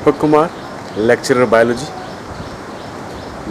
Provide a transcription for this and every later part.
Deepak Kumar, lecturer biology.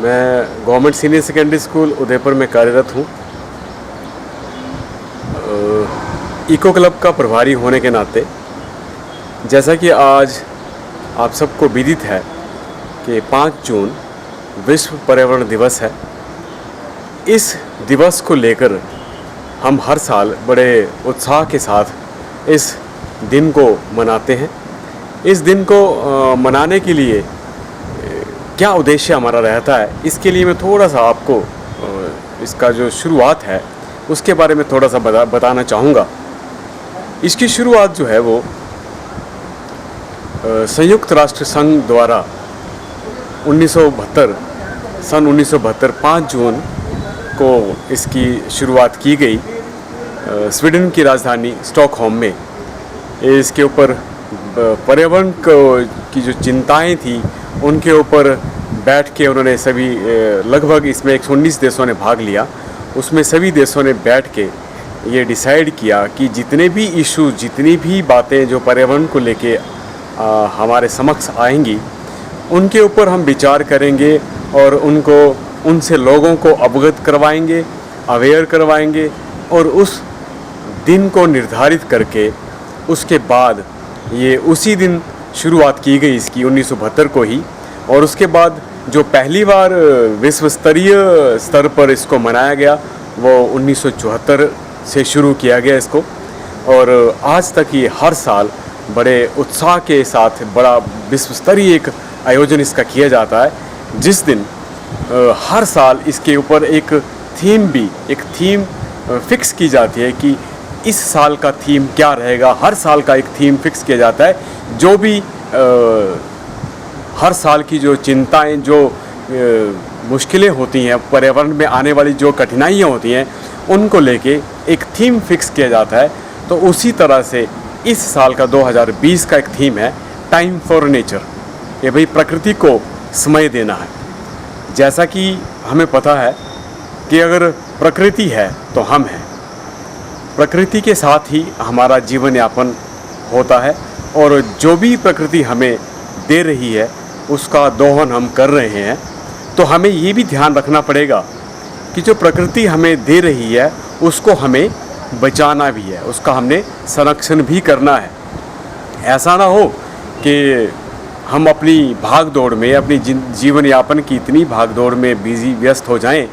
मैं government senior secondary school Udaipur में कार्यरत हूँ। इको क्लब का प्रभारी होने के नाते, जैसा कि आज आप सबको विदित है कि 5 जून विश्व पर्यावरण दिवस है। इस दिवस को लेकर हम हर साल बड़े उत्साह के साथ इस दिन को मनाते हैं। इस दिन को मनाने के लिए क्या उद्देश्य हमारा रहता है, इसके लिए मैं थोड़ा सा आपको इसका जो शुरुआत है उसके बारे में थोड़ा सा बताना चाहूँगा। इसकी शुरुआत जो है वो संयुक्त राष्ट्र संघ द्वारा सन 1972 5 जून को इसकी शुरुआत की गई स्वीडन की राजधानी स्टॉकहोम में। इसके ऊपर पर्यावरण की जो चिंताएं थी उनके ऊपर बैठ के उन्होंने सभी लगभग इसमें 119 देशों ने भाग लिया। उसमें सभी देशों ने बैठ के ये डिसाइड किया कि जितने भी इशू, जितनी भी बातें जो पर्यावरण को लेके हमारे समक्ष आएंगी उनके ऊपर हम विचार करेंगे और उनसे लोगों को अवगत करवाएंगे, अवेयर करवाएंगे और उस दिन को निर्धारित करके उसके बाद ये उसी दिन शुरुआत की गई इसकी 1972 को ही। और उसके बाद जो पहली बार विश्व स्तरीय स्तर पर इसको मनाया गया वो 1974 से शुरू किया गया इसको। और आज तक ये हर साल बड़े उत्साह के साथ बड़ा विश्व स्तरीय एक आयोजन इसका किया जाता है, जिस दिन हर साल इसके ऊपर एक थीम फिक्स की जाती है कि इस साल का थीम क्या रहेगा। हर साल का एक थीम फिक्स किया जाता है। जो भी हर साल की जो चिंताएं, जो मुश्किलें होती हैं, पर्यावरण में आने वाली जो कठिनाइयां होती हैं, उनको लेके एक थीम फिक्स किया जाता है। तो उसी तरह से इस साल का 2020 का एक थीम है टाइम फॉर नेचर। ये भाई प्रकृति को समय देना है। जैसा कि हमें पता है कि अगर प्रकृति है तो हम हैं। प्रकृति के साथ ही हमारा जीवन यापन होता है और जो भी प्रकृति हमें दे रही है उसका दोहन हम कर रहे हैं। तो हमें ये भी ध्यान रखना पड़ेगा कि जो प्रकृति हमें दे रही है उसको हमें बचाना भी है, उसका हमने संरक्षण भी करना है। ऐसा ना हो कि हम अपनी भाग दौड़ में, अपनी जीवन यापन की इतनी भाग दौड़ में व्यस्त हो जाएं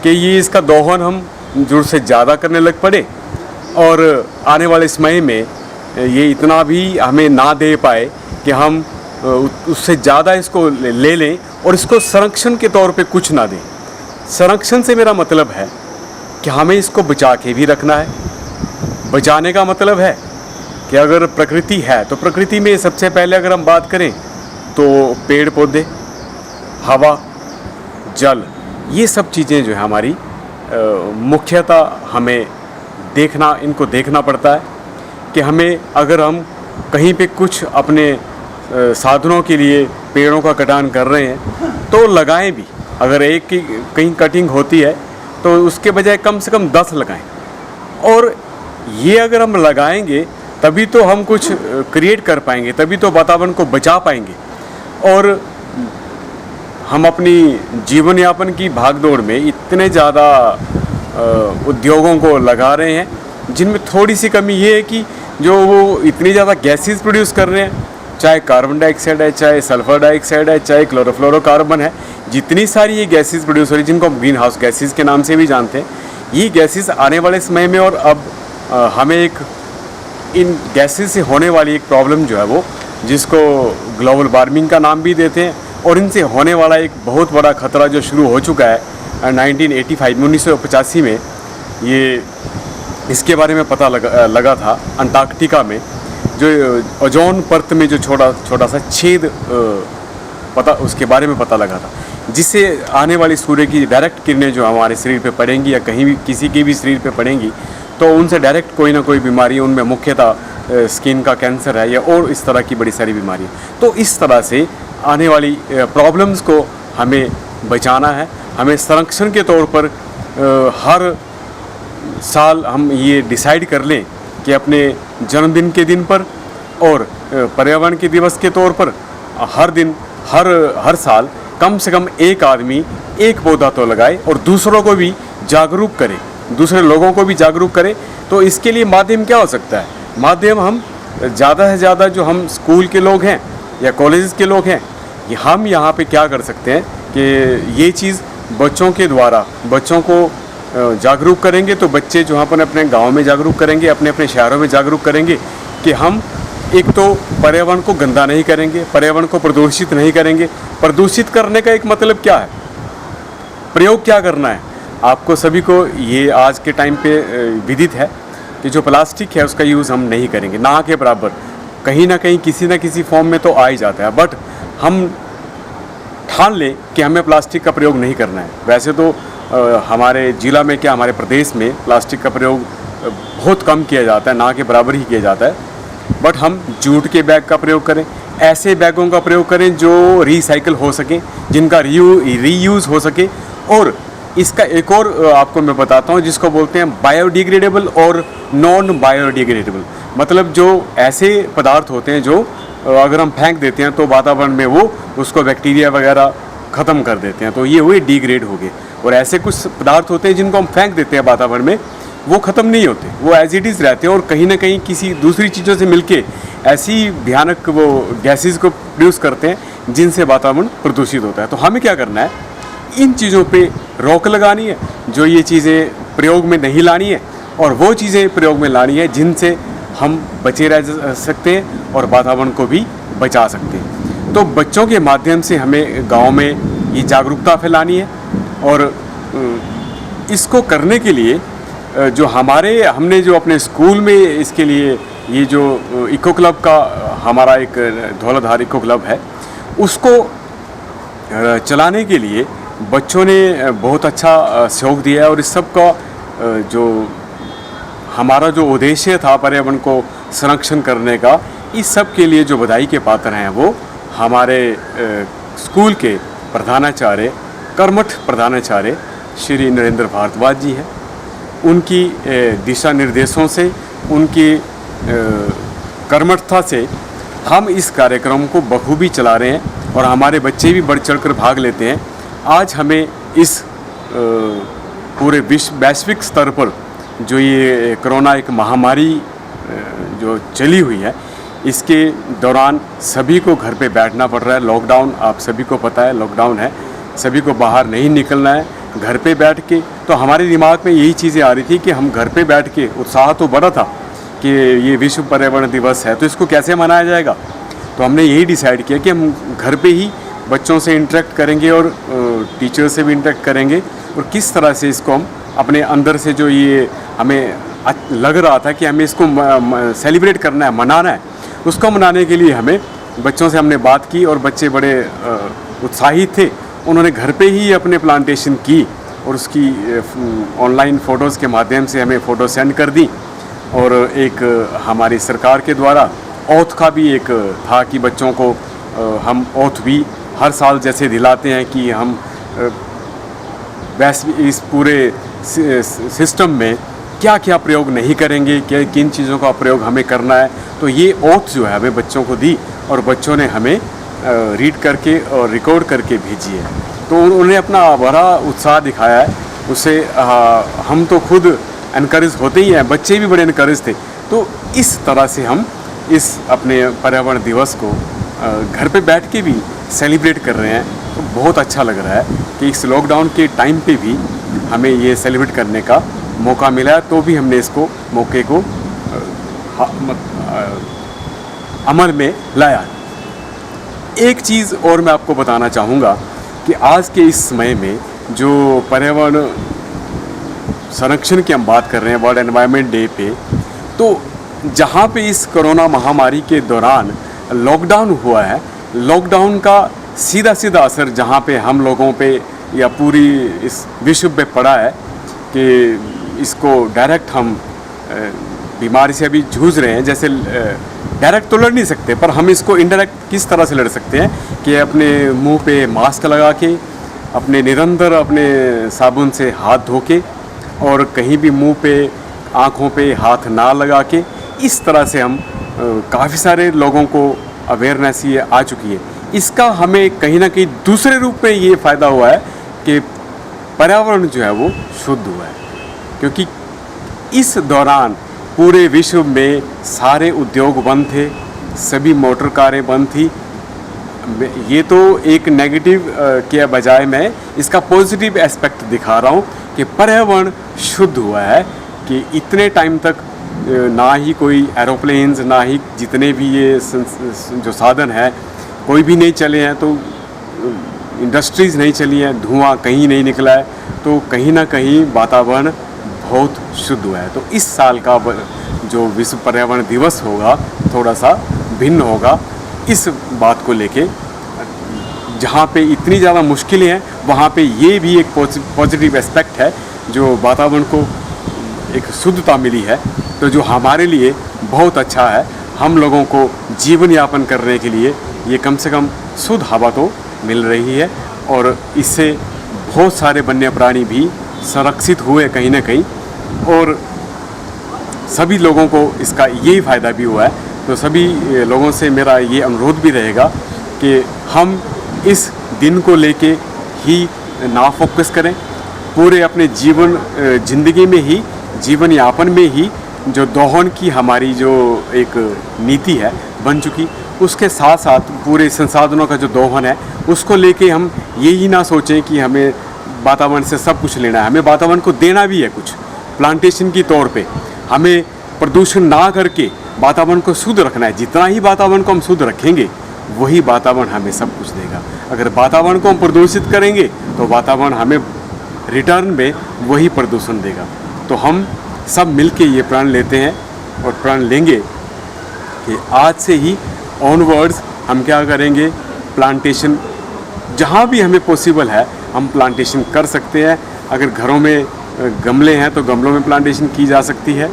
कि ये इसका दोहन हम जरूरत से ज़्यादा करने लग पड़े और आने वाले समय में ये इतना भी हमें ना दे पाए कि हम उससे ज़्यादा इसको ले लें और इसको संरक्षण के तौर पे कुछ ना दें। संरक्षण से मेरा मतलब है कि हमें इसको बचा के भी रखना है। बचाने का मतलब है कि अगर प्रकृति है तो प्रकृति में सबसे पहले अगर हम बात करें तो पेड़ पौधे, हवा, जल, ये सब चीज़ें जो है हमारी मुख्यतः हमें इनको देखना पड़ता है कि हमें अगर हम कहीं पे कुछ अपने साधनों के लिए पेड़ों का कटान कर रहे हैं तो लगाएं भी। अगर एक की कहीं कटिंग होती है तो उसके बजाय कम से कम 10 लगाएं। और ये अगर हम लगाएंगे तभी तो हम कुछ क्रिएट कर पाएंगे, तभी तो वातावरण को बचा पाएंगे। और हम अपनी जीवन यापन की भागदौड़ में इतने ज़्यादा उद्योगों को लगा रहे हैं जिनमें थोड़ी सी कमी ये है कि जो वो इतनी ज़्यादा गैसेस प्रोड्यूस कर रहे हैं, चाहे कार्बन डाइऑक्साइड है, चाहे सल्फर डाइऑक्साइड है, चाहे क्लोरोफ्लोरोकार्बन है, जितनी सारी ये गैसेस प्रोड्यूस हो रही है जिनको हम ग्रीन हाउस गैसेस के नाम से भी जानते हैं, ये गैसेस आने वाले समय में और अब हमें इन गैसेस से होने वाली एक प्रॉब्लम जो है वो, जिसको ग्लोबल वार्मिंग का नाम भी देते हैं, और इनसे होने वाला एक बहुत बड़ा खतरा जो शुरू हो चुका है 1985 में ये इसके बारे में पता लगा था। अंटार्कटिका में जो ओजोन परत में जो छोटा सा छेद उसके बारे में पता लगा था, जिससे आने वाली सूर्य की डायरेक्ट किरणें जो हमारे शरीर पे पड़ेंगी या कहीं भी किसी के भी शरीर पे पड़ेंगी तो उनसे डायरेक्ट कोई ना कोई बीमारी, उनमें मुख्यतः स्किन का कैंसर है या और इस तरह की बड़ी सारी बीमारी। तो इस तरह से आने वाली प्रॉब्लम्स को हमें बचाना है। हमें संरक्षण के तौर पर हर साल हम ये डिसाइड कर लें कि अपने जन्मदिन के दिन पर और पर्यावरण के दिवस के तौर पर हर दिन हर साल कम से कम एक आदमी एक पौधा तो लगाए और दूसरों को भी जागरूक करे, दूसरे लोगों को भी जागरूक करे। तो इसके लिए माध्यम क्या हो सकता है? माध्यम हम ज़्यादा से ज़्यादा जो हम स्कूल के लोग हैं या कॉलेज के लोग हैं, हम यहाँ पे क्या कर सकते हैं कि ये चीज़ बच्चों के द्वारा बच्चों को जागरूक करेंगे तो बच्चे जो अपन अपने गांव में जागरूक करेंगे, अपने अपने शहरों में जागरूक करेंगे कि हम एक तो पर्यावरण को गंदा नहीं करेंगे, पर्यावरण को प्रदूषित नहीं करेंगे। प्रदूषित करने का एक मतलब क्या है, प्रयोग क्या करना है? आपको सभी को ये आज के टाइम पे विदित है कि जो प्लास्टिक है उसका यूज़ हम नहीं करेंगे, ना के बराबर। कहीं ना कहीं किसी न किसी फॉर्म में तो आ ही जाता है, बट हम ठान लें कि हमें प्लास्टिक का प्रयोग नहीं करना है। वैसे तो हमारे ज़िला में क्या, हमारे प्रदेश में प्लास्टिक का प्रयोग बहुत कम किया जाता है, ना के बराबर ही किया जाता है। बट हम जूट के बैग का प्रयोग करें, ऐसे बैगों का प्रयोग करें जो रिसाइकिल हो सके, जिनका रीयूज़ हो सके। और इसका एक और आपको मैं बताता हूँ जिसको बोलते हैं बायोडिग्रेडेबल और नॉन बायोडिग्रेडेबल। मतलब जो ऐसे पदार्थ होते हैं जो अगर हम फेंक देते हैं तो वातावरण में वो उसको बैक्टीरिया वगैरह ख़त्म कर देते हैं, तो ये हुए डिग्रेड हो गए। और ऐसे कुछ पदार्थ होते हैं जिनको हम फेंक देते हैं वातावरण में, वो ख़त्म नहीं होते, वो एज इट इज़ रहते हैं और कहीं ना कहीं किसी दूसरी चीज़ों से मिलके ऐसी भयानक वो गैसेस को प्रोड्यूस करते हैं जिनसे वातावरण प्रदूषित होता है। तो हमें क्या करना है, इन चीज़ों पे रोक लगानी है, जो ये चीज़ें प्रयोग में नहीं लानी है, और वो चीज़ें प्रयोग में लानी है जिनसे हम बचे रह सकते हैं और वातावरण को भी बचा सकते हैं। तो बच्चों के माध्यम से हमें गाँव में ये जागरूकता फैलानी है। और इसको करने के लिए जो हमने जो अपने स्कूल में इसके लिए ये जो इको क्लब का हमारा एक धौलाधार इको क्लब है, उसको चलाने के लिए बच्चों ने बहुत अच्छा सहयोग दिया है। और इस सब का जो हमारा जो उद्देश्य था पर्यावरण को संरक्षण करने का, इस सब के लिए जो बधाई के पात्र हैं वो हमारे स्कूल के प्रधानाचार्य, कर्मठ प्रधानाचार्य श्री नरेंद्र भारद्वाज जी हैं। उनकी दिशा निर्देशों से, उनकी कर्मठता से हम इस कार्यक्रम को बखूबी चला रहे हैं और हमारे बच्चे भी बढ़ चढ़ कर भाग लेते हैं। आज हमें इस पूरे वैश्विक स्तर पर जो ये कोरोना एक महामारी जो चली हुई है, इसके दौरान सभी को घर पे बैठना पड़ रहा है। लॉकडाउन, आप सभी को पता है लॉकडाउन है, सभी को बाहर नहीं निकलना है, घर पे बैठ के। तो हमारे दिमाग में यही चीज़ें आ रही थी कि हम घर पे बैठ के, उत्साह तो बड़ा था कि ये विश्व पर्यावरण दिवस है तो इसको कैसे मनाया जाएगा। तो हमने यही डिसाइड किया कि हम घर पे ही बच्चों से इंटरेक्ट करेंगे और टीचर से भी इंटरेक्ट करेंगे, और किस तरह से इसको हम अपने अंदर से जो ये हमें लग रहा था कि हमें इसको सेलिब्रेट करना है, मनाना है, उसको मनाने के लिए हमें बच्चों से हमने बात की और बच्चे बड़े उत्साहित थे। उन्होंने घर पे ही अपने प्लांटेशन की और उसकी ऑनलाइन फ़ोटोज़ के माध्यम से हमें फ़ोटो सेंड कर दी। और एक हमारी सरकार के द्वारा ओथ का भी एक था कि बच्चों को हम ओथ भी हर साल जैसे दिलाते हैं कि हम वैसे इस पूरे सिस्टम में क्या क्या प्रयोग नहीं करेंगे, क्या किन चीज़ों का प्रयोग हमें करना है। तो ये ओथ जो है हमें बच्चों को दी और बच्चों ने हमें रीड करके और रिकॉर्ड करके भेजी है। तो उन्होंने अपना बड़ा उत्साह दिखाया है, उससे हम तो खुद इनकरेज होते ही हैं, बच्चे भी बड़े इनकरेज थे। तो इस तरह से हम इस अपने पर्यावरण दिवस को घर पे बैठ के भी सेलिब्रेट कर रहे हैं। तो बहुत अच्छा लग रहा है कि इस लॉकडाउन के टाइम पे भी हमें ये सेलिब्रेट करने का मौका मिला है, तो भी हमने इसको मौके को अमल में लाया। एक चीज़ और मैं आपको बताना चाहूँगा कि आज के इस समय में जो पर्यावरण संरक्षण की हम बात कर रहे हैं वर्ल्ड एनवायरनमेंट डे पे, तो जहाँ पे इस कोरोना महामारी के दौरान लॉकडाउन हुआ है, लॉकडाउन का सीधा सीधा असर जहाँ पे हम लोगों पे या पूरी इस विश्व पे पड़ा है कि इसको डायरेक्ट हम बीमारी से अभी जूझ रहे हैं। जैसे डायरेक्ट तो लड़ नहीं सकते, पर हम इसको इनडायरेक्ट किस तरह से लड़ सकते हैं कि अपने मुंह पे मास्क लगा के, अपने निरंतर अपने साबुन से हाथ धो के, और कहीं भी मुंह पे आँखों पे हाथ ना लगा के, इस तरह से हम काफ़ी सारे लोगों को अवेयरनेस ये आ चुकी है। इसका हमें कहीं ना कहीं दूसरे रूप में ये फ़ायदा हुआ है कि पर्यावरण जो है वो शुद्ध हुआ है, क्योंकि इस दौरान पूरे विश्व में सारे उद्योग बंद थे, सभी मोटर कारें बंद थी। ये तो एक नेगेटिव के बजाय मैं इसका पॉजिटिव एस्पेक्ट दिखा रहा हूँ कि पर्यावरण शुद्ध हुआ है, कि इतने टाइम तक ना ही कोई एरोप्लेन्स, ना ही जितने भी ये जो साधन है कोई भी नहीं चले हैं, तो इंडस्ट्रीज़ नहीं चली हैं, धुआं कहीं नहीं निकला है, तो कहीं ना कहीं वातावरण बहुत शुद्ध हुआ है। तो इस साल का जो विश्व पर्यावरण दिवस होगा थोड़ा सा भिन्न होगा इस बात को लेके। जहाँ पे इतनी ज़्यादा मुश्किलें हैं वहाँ पे ये भी एक पॉजिटिव एस्पेक्ट है, जो वातावरण को एक शुद्धता मिली है, तो जो हमारे लिए बहुत अच्छा है। हम लोगों को जीवन यापन करने के लिए ये कम से कम शुद्ध हवा तो मिल रही है, और इससे बहुत सारे वन्य प्राणी भी संरक्षित हुए कहीं ना कहीं, और सभी लोगों को इसका यही फ़ायदा भी हुआ है। तो सभी लोगों से मेरा ये अनुरोध भी रहेगा कि हम इस दिन को लेके ही ना फोकस करें, पूरे अपने ज़िंदगी में ही, जीवन यापन में ही जो दोहन की हमारी जो एक नीति है बन चुकी, उसके साथ साथ पूरे संसाधनों का जो दोहन है उसको लेके हम यही ना सोचें कि हमें वातावरण से सब कुछ लेना है। हमें वातावरण को देना भी है कुछ, प्लांटेशन की तौर पे हमें प्रदूषण ना करके वातावरण को शुद्ध रखना है। जितना ही वातावरण को हम शुद्ध रखेंगे वही वातावरण हमें सब कुछ देगा। अगर वातावरण को हम प्रदूषित करेंगे तो वातावरण हमें रिटर्न में वही प्रदूषण देगा। तो हम सब मिलके ये प्रण लेते हैं और प्रण लेंगे कि आज से ही ऑनवर्ड्स हम क्या करेंगे, प्लांटेशन जहाँ भी हमें पॉसिबल है हम प्लांटेशन कर सकते हैं। अगर घरों में गमले हैं तो गमलों में प्लांटेशन की जा सकती है,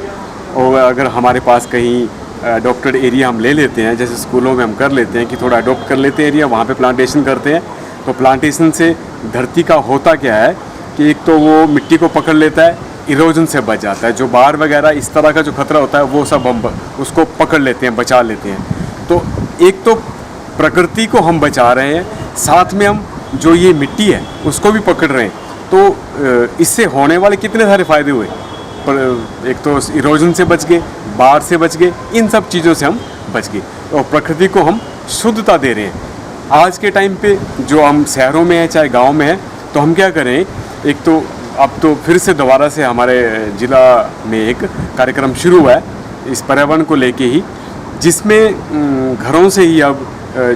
और अगर हमारे पास कहीं अडोप्टेड एरिया हम ले लेते हैं, जैसे स्कूलों में हम कर लेते हैं कि थोड़ा अडोप्ट कर लेते हैं एरिया, वहाँ पे प्लांटेशन करते हैं। तो प्लांटेशन से धरती का होता क्या है कि एक तो वो मिट्टी को पकड़ लेता है, इरोजन से बच जाता है, जो बाढ़ वगैरह इस तरह का जो खतरा होता है वो सब हम उसको पकड़ लेते हैं, बचा लेते हैं। तो एक तो प्रकृति को हम बचा रहे हैं, साथ में हम जो ये मिट्टी है उसको भी पकड़ रहे हैं। तो इससे होने वाले कितने सारे फ़ायदे हुए, पर एक तो इरोजन से बच गए, बाढ़ से बच गए, इन सब चीज़ों से हम बच गए, और प्रकृति को हम शुद्धता दे रहे हैं। आज के टाइम पे जो हम शहरों में हैं चाहे गांव में हैं, तो हम क्या करें, एक तो अब तो फिर से दोबारा से हमारे ज़िला में एक कार्यक्रम शुरू हुआ है इस पर्यावरण को लेके ही, जिसमें घरों से ही अब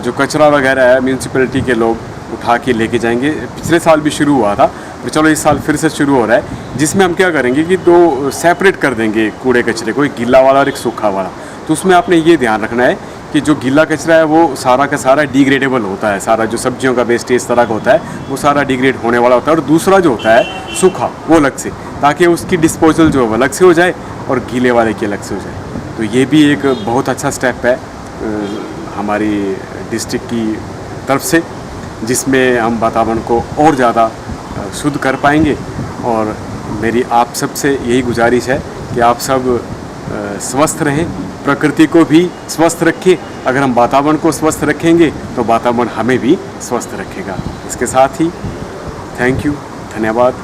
जो कचरा वगैरह है म्यूनसिपैलिटी के लोग उठा के लेके जाएंगे। पिछले साल भी शुरू हुआ था, तो चलो इस साल फिर से शुरू हो रहा है, जिसमें हम क्या करेंगे कि दो सेपरेट कर देंगे कूड़े कचरे को, एक गीला वाला और एक सूखा वाला। तो उसमें आपने ये ध्यान रखना है कि जो गीला कचरा है वो सारा का सारा डिग्रेडेबल होता है, सारा जो सब्जियों का वेस्टेज तरह का होता है वो सारा डिग्रेड होने वाला होता है, और दूसरा जो होता है सूखा वो अलग से, ताकि उसकी डिस्पोजल जो है अलग से हो जाए और गीले वाले की अलग से हो जाए। तो ये भी एक बहुत अच्छा स्टेप है हमारी डिस्ट्रिक्ट की तरफ से, जिसमें हम वातावरण को और ज़्यादा शुद्ध कर पाएंगे। और मेरी आप सब से यही गुजारिश है कि आप सब स्वस्थ रहें, प्रकृति को भी स्वस्थ रखें। अगर हम वातावरण को स्वस्थ रखेंगे तो वातावरण हमें भी स्वस्थ रखेगा। इसके साथ ही थैंक यू, धन्यवाद।